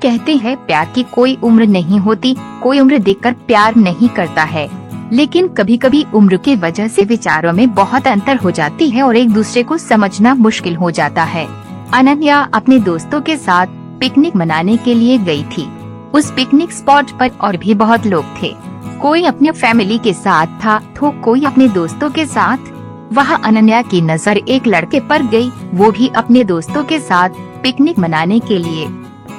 कहते हैं प्यार की कोई उम्र नहीं होती, कोई उम्र देखकर प्यार नहीं करता है, लेकिन कभी कभी उम्र के वजह से विचारों में बहुत अंतर हो जाती है और एक दूसरे को समझना मुश्किल हो जाता है। अनन्या अपने दोस्तों के साथ पिकनिक मनाने के लिए गई थी। उस पिकनिक स्पॉट पर और भी बहुत लोग थे। कोई अपने फैमिली के साथ था तो कोई अपने दोस्तों के साथ। वहाँ अनन्या की नजर एक लड़के पर गई। वो भी अपने दोस्तों के साथ पिकनिक मनाने के लिए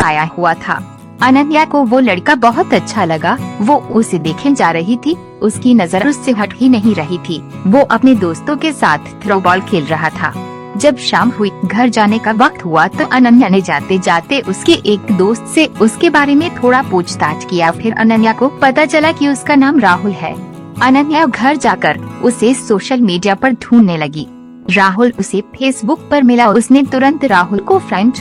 आया हुआ था। अनन्या को वो लड़का बहुत अच्छा लगा। वो उसे देखे जा रही थी, उसकी नजर उससे हट ही नहीं रही थी। वो अपने दोस्तों के साथ थ्रोबॉल खेल रहा था। जब शाम हुई, घर जाने का वक्त हुआ तो अनन्या ने जाते जाते उसके एक दोस्त से उसके बारे में थोड़ा पूछताछ किया। फिर अनन्या को पता चला कि उसका नाम राहुल है। अनन्या घर जाकर उसे सोशल मीडिया पर ढूंढने लगी। राहुल उसे फेसबुक पर मिला। उसने तुरंत राहुल को फ्रेंड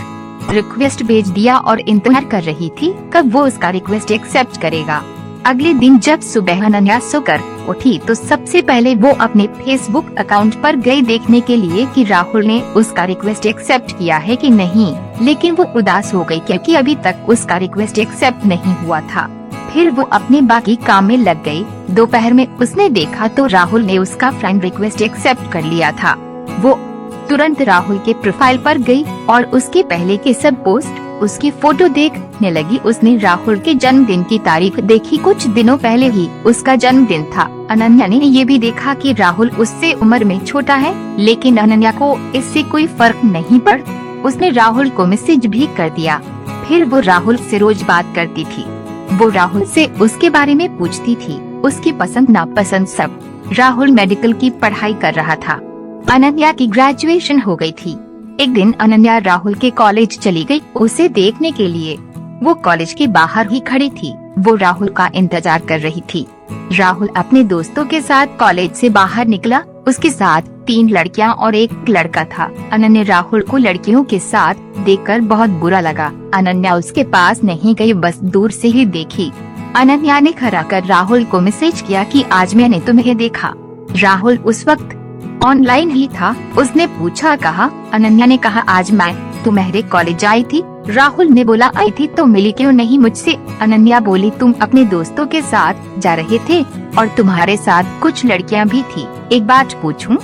रिक्वेस्ट भेज दिया और इंतजार कर रही थी कब वो उसका रिक्वेस्ट एक्सेप्ट करेगा। अगले दिन जब सुबह अनन्या सोकर उठी तो सबसे पहले वो अपने फेसबुक अकाउंट पर गई देखने के लिए कि राहुल ने उसका रिक्वेस्ट एक्सेप्ट किया है कि नहीं, लेकिन वो उदास हो गई क्योंकि अभी तक उसका रिक्वेस्ट एक्सेप्ट नहीं हुआ था। फिर वो अपने बाकी काम में लग गई। दोपहर में उसने देखा तो राहुल ने उसका फ्रेंड रिक्वेस्ट एक्सेप्ट कर लिया था। वो तुरंत राहुल के प्रोफाइल पर गई और उसके पहले के सब पोस्ट, उसकी फोटो देखने लगी। उसने राहुल के जन्मदिन की तारीख देखी। कुछ दिनों पहले ही उसका जन्मदिन था। अनन्या ने ये भी देखा कि राहुल उससे उम्र में छोटा है, लेकिन अनन्या को इससे कोई फर्क नहीं पड़ा। उसने राहुल को मैसेज भी कर दिया। फिर वो राहुल से रोज बात करती थी। वो राहुल से उसके बारे में पूछती थी, उसकी पसंद नापसंद सब। राहुल मेडिकल की पढ़ाई कर रहा था। अनन्या की ग्रेजुएशन हो गई थी। एक दिन अनन्या राहुल के कॉलेज चली गई उसे देखने के लिए। वो कॉलेज के बाहर ही खड़ी थी। वो राहुल का इंतजार कर रही थी। राहुल अपने दोस्तों के साथ कॉलेज से बाहर निकला। उसके साथ 3 लड़कियां और एक लड़का था। अनन्या राहुल को लड़कियों के साथ देखकर बहुत बुरा लगा। अनन्या उसके पास नहीं गई, बस दूर से ही देखी। अनन्या ने खड़ा कर राहुल को मैसेज किया कि आज मैंने तुम्हें देखा। राहुल उस वक्त ऑनलाइन ही था। उसने पूछा कहा। अनन्या ने कहा आज मैं तुम्हारे कॉलेज आई थी। राहुल ने बोला आई थी तो मिली क्यों नहीं मुझसे। अनन्या बोली तुम अपने दोस्तों के साथ जा रहे थे और तुम्हारे साथ कुछ लड़कियां भी थी, एक बात पूछूं?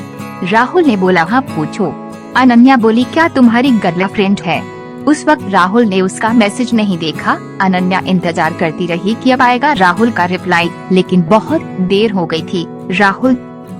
राहुल ने बोला हाँ पूछो। अनन्या बोली क्या तुम्हारी गर्लफ्रेंड है? उस वक्त राहुल ने उसका मैसेज नहीं देखा। अनन्या इंतजार करती रही कि अब आएगा राहुल का रिप्लाई, लेकिन बहुत देर हो गई थी। राहुल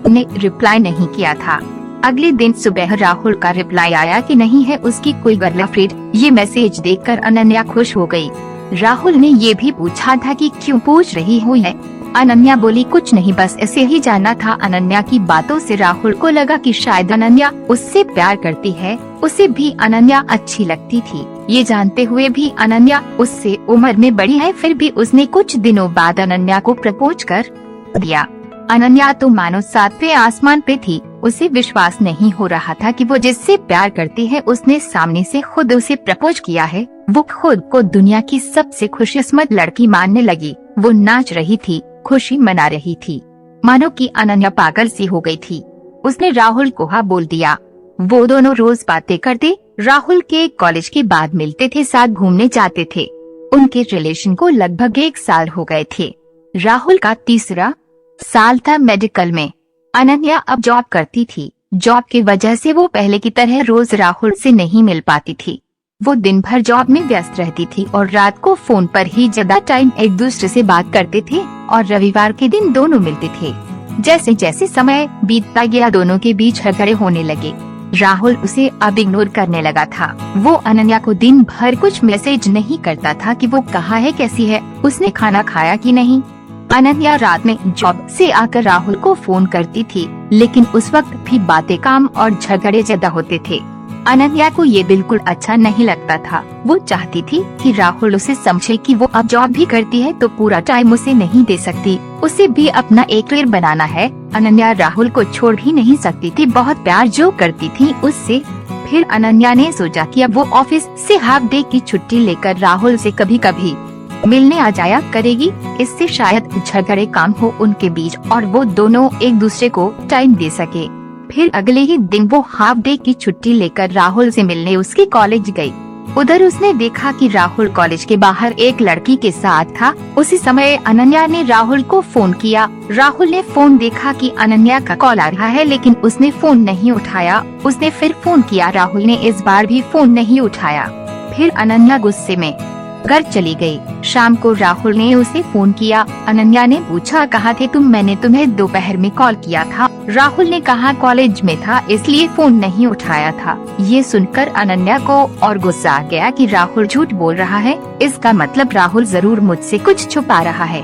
ने रिप्लाई नहीं किया था। अगले दिन सुबह राहुल का रिप्लाई आया कि नहीं है उसकी कोई गर्लफ्रेंड। ये मैसेज देखकर अनन्या खुश हो गई। राहुल ने ये भी पूछा था कि क्यों पूछ रही हो है? अनन्या बोली कुछ नहीं, बस ऐसे ही जानना था। अनन्या की बातों से राहुल को लगा कि शायद अनन्या उससे प्यार करती है। उसे भी अनन्या अच्छी लगती थी। ये जानते हुए भी अनन्या उससे उम्र में बड़ी है, फिर भी उसने कुछ दिनों बाद अनन्या को प्रपोज कर दिया। अनन्या तो मानो 7वें आसमान पे थी। उसे विश्वास नहीं हो रहा था कि वो जिससे प्यार करती है उसने सामने से खुद उसे प्रपोज किया है। वो खुद को दुनिया की सबसे खुशकिस्मत लड़की मानने लगी। वो नाच रही थी, खुशी मना रही थी, मानो कि अनन्या पागल सी हो गई थी। उसने राहुल को हाँ बोल दिया। वो दोनों रोज बातें करते। राहुल के कॉलेज के बाद मिलते थे, साथ घूमने जाते थे। उनके रिलेशन को लगभग 1 साल हो गए थे। राहुल का 3रा साल था मेडिकल में। अनन्या अब जॉब करती थी। जॉब की वजह से वो पहले की तरह रोज राहुल से नहीं मिल पाती थी। वो दिन भर जॉब में व्यस्त रहती थी और रात को फोन पर ही ज्यादा टाइम एक दूसरे से बात करते थे और रविवार के दिन दोनों मिलते थे। जैसे जैसे समय बीतता गया दोनों के बीच झगड़े होने लगे। राहुल उसे अब इग्नोर करने लगा था। वो अनन्या को दिन भर कुछ मैसेज नहीं करता था कि वो कहाँ है, कैसी है, उसने खाना खाया कि नहीं। अनन्या रात में जॉब से आकर राहुल को फोन करती थी, लेकिन उस वक्त भी बातें, काम और झगड़े ज्यादा होते थे। अनन्या को ये बिल्कुल अच्छा नहीं लगता था। वो चाहती थी कि राहुल उसे समझे कि वो अब जॉब भी करती है तो पूरा टाइम उसे नहीं दे सकती। उसे भी अपना एक करियर बनाना है। अनन्या राहुल को छोड़ भी नहीं सकती थी, बहुत प्यार जो करती थी उससे। फिर अनन्या ने सोचा कि अब वो ऑफिस से हाफ डे की छुट्टी लेकर राहुल से कभी कभी मिलने आ जाया करेगी। इससे शायद झगड़े कम हो उनके बीच और वो दोनों एक दूसरे को टाइम दे सके। फिर अगले ही दिन वो हाफ डे की छुट्टी लेकर राहुल से मिलने उसके कॉलेज गई। उधर उसने देखा कि राहुल कॉलेज के बाहर एक लड़की के साथ था। उसी समय अनन्या ने राहुल को फोन किया। राहुल ने फोन देखा कि अनन्या का कॉल आ रहा है, लेकिन उसने फोन नहीं उठाया। उसने फिर फोन किया, राहुल ने इस बार भी फोन नहीं उठाया। फिर अनन्या गुस्से में घर चली गई। शाम को राहुल ने उसे फोन किया। अनन्या ने पूछा, कहाँ थे तुम? मैंने तुम्हें दोपहर में कॉल किया था। राहुल ने कहा कॉलेज में था, इसलिए फोन नहीं उठाया था। ये सुनकर अनन्या को और गुस्सा आ गया कि राहुल झूठ बोल रहा है। इसका मतलब राहुल जरूर मुझसे कुछ छुपा रहा है।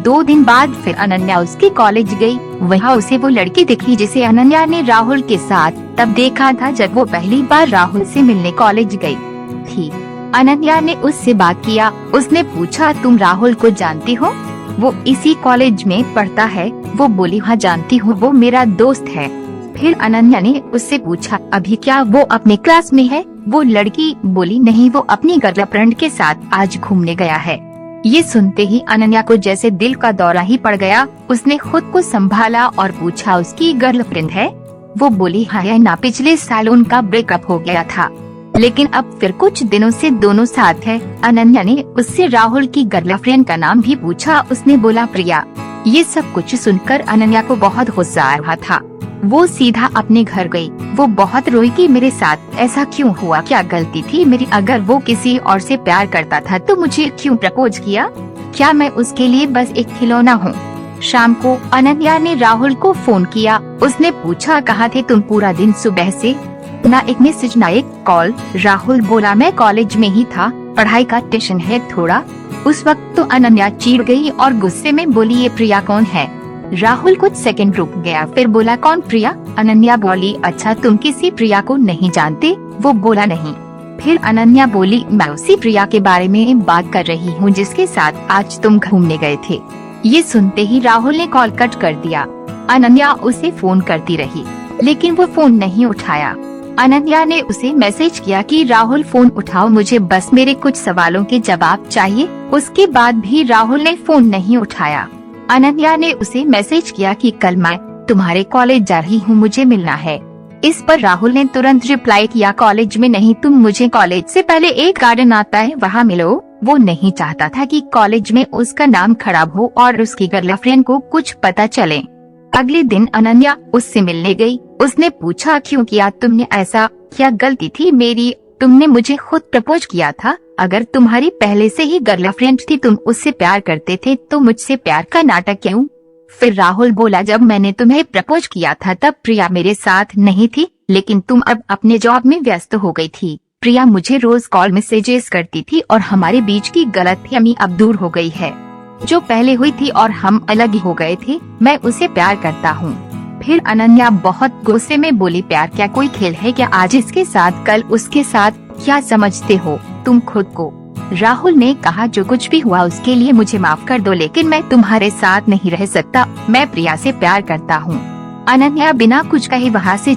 2 दिन बाद फिर अनन्या उसके कॉलेज गई। वहाँ उसे वो लड़की दिखी जिसे अनन्या ने राहुल के साथ तब देखा था जब वो पहली बार राहुल से मिलने कॉलेज गई थी। अनन्या ने उससे बात किया। उसने पूछा, तुम राहुल को जानती हो? वो इसी कॉलेज में पढ़ता है। वो बोली, हाँ जानती हूँ, वो मेरा दोस्त है। फिर अनन्या ने उससे पूछा, अभी क्या वो अपने क्लास में है? वो लड़की बोली, नहीं, वो अपनी गर्लफ्रेंड के साथ आज घूमने गया है। ये सुनते ही अनन्या को जैसे दिल का दौरा ही पड़ गया। उसने खुद को संभाला और पूछा, उसकी गर्लफ्रेंड है? वो बोली, हाँ है ना, पिछले साल उनका ब्रेकअप हो गया था, लेकिन अब फिर कुछ दिनों से दोनों साथ है। अनन्या ने उससे राहुल की गर्लफ्रेंड का नाम भी पूछा। उसने बोला, प्रिया। ये सब कुछ सुनकर अनन्या को बहुत गुस्सा आ रहा था। वो सीधा अपने घर गई। वो बहुत रोई कि मेरे साथ ऐसा क्यों हुआ, क्या गलती थी मेरी? अगर वो किसी और से प्यार करता था तो मुझे क्यों प्रपोज किया? क्या मैं उसके लिए बस एक खिलौना हूँ? शाम को अनन्या ने राहुल को फोन किया। उसने पूछा, कहाँ थे तुम पूरा दिन? सुबह से ना एक मैसेज ना एक कॉल। राहुल बोला, मैं कॉलेज में ही था, पढ़ाई का टेंशन है थोड़ा। उस वक्त तो अनन्या चिढ़ गई और गुस्से में बोली, ये प्रिया कौन है? राहुल कुछ सेकंड रुक गया, फिर बोला, कौन प्रिया? अनन्या बोली, अच्छा तुम किसी प्रिया को नहीं जानते? वो बोला, नहीं। फिर अनन्या बोली, मैं उसी प्रिया के बारे में बात कर रही हूँ जिसके साथ आज तुम घूमने गए थे। ये सुनते ही राहुल ने कॉल कट कर दिया। अनन्या उसे फोन करती रही, लेकिन वो फोन नहीं उठाया। अनन्या ने उसे मैसेज किया कि राहुल फोन उठाओ, मुझे बस मेरे कुछ सवालों के जवाब चाहिए। उसके बाद भी राहुल ने फोन नहीं उठाया। अनन्या ने उसे मैसेज किया कि कल मैं तुम्हारे कॉलेज जा रही हूँ, मुझे मिलना है। इस पर राहुल ने तुरंत रिप्लाई किया, कॉलेज में नहीं, तुम मुझे कॉलेज से पहले एक गार्डन आता है वहाँ मिलो। वो नहीं चाहता था कि कॉलेज में उसका नाम खराब हो और उसकी गर्लफ्रेंड को कुछ पता चले। अगले दिन अनन्या उससे मिलने गई। उसने पूछा, क्यों किया तुमने ऐसा? क्या गलती थी मेरी? तुमने मुझे खुद प्रपोज किया था। अगर तुम्हारी पहले से ही गर्लफ्रेंड थी, तुम उससे प्यार करते थे, तो मुझसे प्यार का नाटक क्यों? फिर राहुल बोला, जब मैंने तुम्हें प्रपोज किया था तब प्रिया मेरे साथ नहीं थी, लेकिन तुम अब अपने जॉब में व्यस्त हो गई थी। प्रिया मुझे रोज कॉल मैसेजेस करती थी और हमारे बीच की गलतफहमी अब दूर हो गई है, जो पहले हुई थी और हम अलग हो गए थे। मैं उसे प्यार करता हूँ। फिर अनन्या बहुत गुस्से में बोली, प्यार क्या कोई खेल है क्या? आज इसके साथ कल उसके साथ, क्या समझते हो तुम खुद को? राहुल ने कहा, जो कुछ भी हुआ उसके लिए मुझे माफ कर दो, लेकिन मैं तुम्हारे साथ नहीं रह सकता। मैं प्रिया से प्यार करता हूँ। अनन्या बिना कुछ कहे वहाँ से